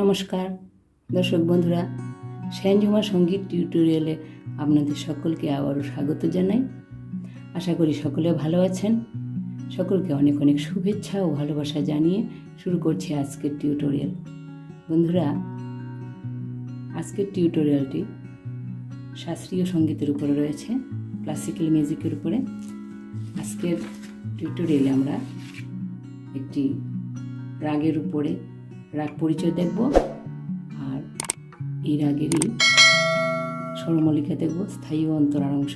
নমস্কার দর্শক বন্ধুরা, শাইনঝুমা সঙ্গীত টিউটোরিয়ালে আপনাদের সকলকে আবারও স্বাগত জানাই। আশা করি সকলে ভালো আছেন। সকলকে অনেক অনেক শুভেচ্ছা ও ভালোবাসা জানিয়ে শুরু করছি আজকের টিউটোরিয়াল। বন্ধুরা, আজকের টিউটোরিয়ালটি শাস্ত্রীয় সঙ্গীতের উপরে রয়েছে, ক্লাসিক্যাল মিউজিকের উপরে। আজকের টিউটোরিয়ালে আমরা একটি রাগের উপরে রাগ পরিচয় দেখব, আর এই রাগেরই স্বরমল্লিকা দেখব, স্থায়ী ও অন্তরার অংশ।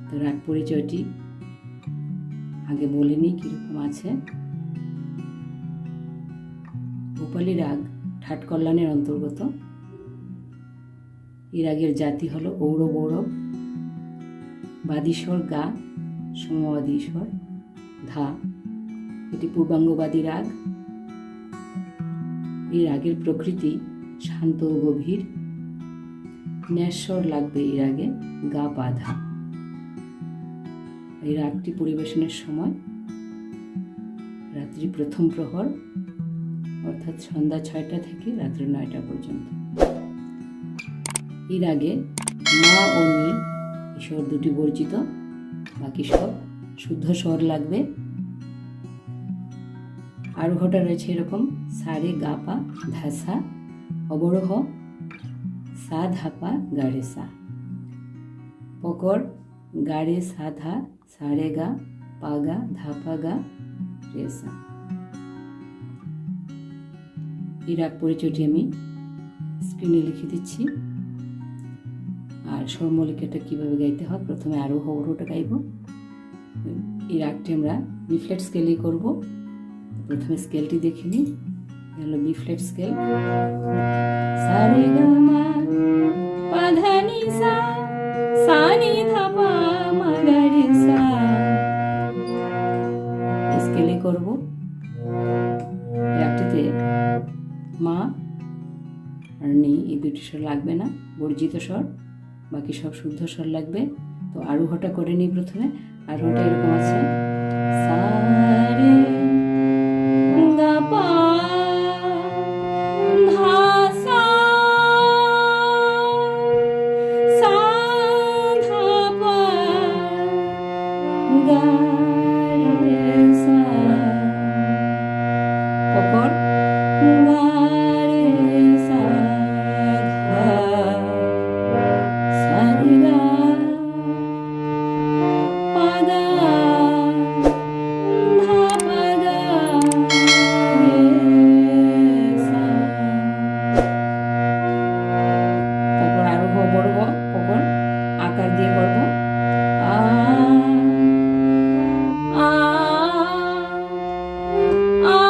তো রাগ পরিচয়টি আগে বলে নিই কীরকম আছে। ভূপালী রাগ ঠাট কল্যাণের অন্তর্গত। এই রাগের জাতি হল ঔড়ব ঔড়ব, বাদীস্বর গা, সমবাদী স্বর ধা। এটি পূর্বাঙ্গবাদী রাগ। এই রাগের প্রকৃতি শান্ত ও গভীর। ন্যাস্বর লাগবে এই রাগে গা পা ধা। এই রাগটি পরিবেশনের সময় রাত্রি প্রথম প্রহর, অর্থাৎ সন্ধ্যা 6টা থেকে রাত্রি 9টা পর্যন্ত। এই রাগে মা ও নি স্বর দুটি বর্জিত, বাকি সব শুদ্ধ স্বর লাগবে। আরোহটা রয়েছে এরকম: সা রে গা পা ধা সা। অবরোহ সা ধা পা গা রে সা। পকর গা রে সা ধা, সা রে গা পা গা ধা পা গা রে সা। এই রাগ পরিচয়টি আমি স্ক্রিনে লিখে দিচ্ছি। আর স্বরমল্লিকাটা কীভাবে গাইতে হয়, প্রথমে আরোহ অবরোহটা গাইব। এই রাগটি আমরা বি ফ্ল্যাট স্কেলেই করব। প্রথমে স্কেলটি দেখে নিই। হলো বি ফ্ল্যাট স্কেল। সা রে গা মা পা ধা নি সা, সা নি ধা পা মা গা রে সা। স্কেলে করব। রাগটিতে মা আর নি এই দুটি স্বর লাগবে না, বর্জিত স্বর, বাকি সব শুদ্ধ স্বর লাগবে। তো আরোহটা করে নিই প্রথমে। আরোহটা এরকম আছে: সা রে গা পা ধা সা, সা ধা পা গা রে সা। পকর গা রে সা ধা, সা রে গা পা গা ধা পা গা রে সা। তারপর আরোহ অবরোহ পকর আকার দিয়ে করব। আ আ আ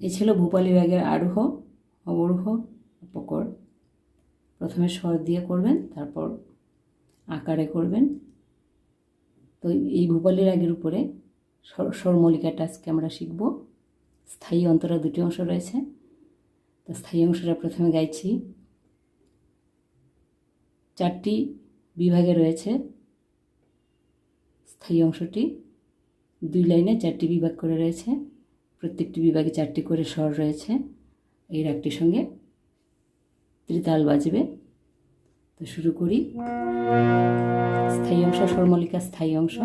এই ছিল ভূপালী রাগের আরোহ অবরোহ পকর। প্রথমে স্বর দিয়ে করবেন, তারপর আকারে করবেন। তো এই ভূপালী রাগের উপরে স্বরমল্লিকাটা আজকে আমরা শিখব। স্থায়ী অন্তরা দুটি অংশ রয়েছে। তো স্থায়ী অংশটা প্রথমে গাইছি। 4টি বিভাগে রয়েছে স্থায়ী অংশটি। 2 লাইনে 4টি বিভাগ করে রয়েছে। প্রত্যেকটি বিভাগে 4টি করে স্বর রয়েছে। এই রাগটির সঙ্গে ত্রিতাল বাজবে। তো শুরু করি। স্থায়ী অংশ, স্বরমল্লিকা স্থায়ী অংশ।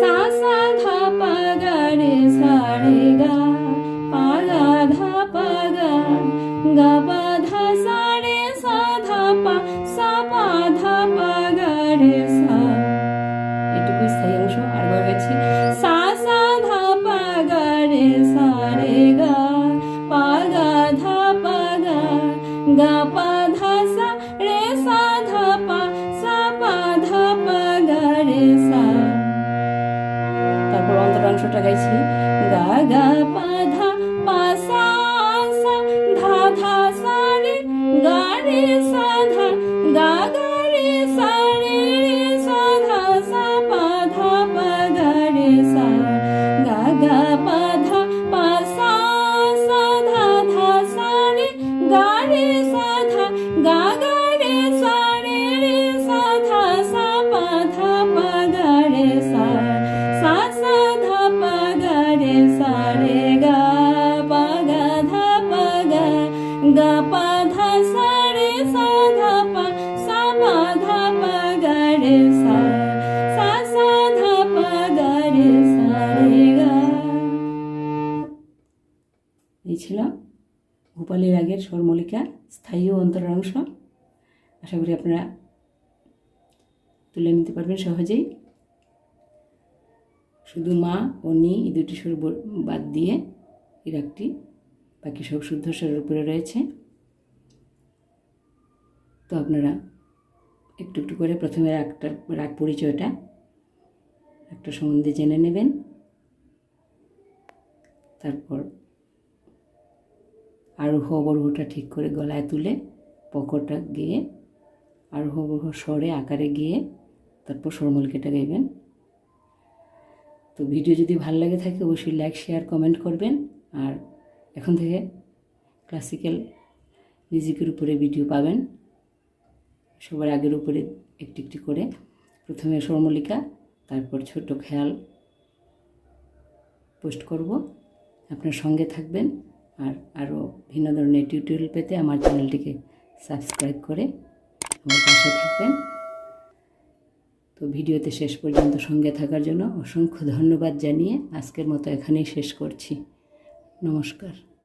সা সা ধা পা গা রে সা রে গা পা গা ধা পা গা গা পা ধা সা রে সা ধা পা সা পা ধা পা গা রে সা। এটুকুই স্থায়ী অংশ। আরেকবার গেছি: সা সা ধা পা গা রে সা রে গা পা গা ধা পা অংশটা গাইছি। গা গা পা ধা পা সা সা ধা ধা সা রে গা রে সা ধা গা গা রে সা রে রে সা ধা সা পা ধা পা গা রে সা গা গা পা ধা পা সা সা ধা ধা সা রে গা রে সা ধা গা গা রে সা রে রে সা ধা সা পা ধা পা গা রে সা সা সা ধা পা গা রে সা রে গা পা গা ধা পা গা গা পা ধা সা রে সা ধা পা সা পা ধা পা গা রে সা সা সা ধা পা গা রে সা রে গা। এই ছিল ভূপালী রাগের স্বরমল্লিকা স্থায়ী ও অন্তরার অংশ। আশা করি আপনারা তুলে নিতে পারবেন সহজেই। শুধু মা ও নি এই দুটি সুর বাদ দিয়ে এই রাগটি বাকি সব শুদ্ধ স্বরের উপরে রয়েছে। তো আপনারা একটু একটু করে প্রথমে রাগ পরিচয়টা একটা সম্বন্ধে জেনে নেবেন, তারপর আরোহ অবরোহটা ঠিক করে গলায় তুলে পকরটা গিয়ে আরোহ অবরোহ স্বরে আকারে গিয়ে তারপর স্বরমল্লিকাটা গাইবেন। তো ভিডিও যদি ভালো লাগে থাকে অবশ্যই লাইক শেয়ার কমেন্ট করবেন। আর এখন থেকে ক্লাসিক্যাল মিউজিকের উপরে ভিডিও পাবেন সবার আগের উপরে একটি একটি করে, প্রথমে স্বরমল্লিকা তারপর ছোট খেয়াল পোস্ট করব। আপনার সঙ্গে থাকবেন আর আরও ভিন্ন ধরনের টিউটোরিয়াল পেতে আমার চ্যানেলটিকে সাবস্ক্রাইব করে আমার পাশে থাকবেন। তো ভিডিওতে শেষ পর্যন্ত সঙ্গে থাকার জন্য অসংখ্য ধন্যবাদ জানিয়ে আজকের মতো এখানেই শেষ করছি। নমস্কার।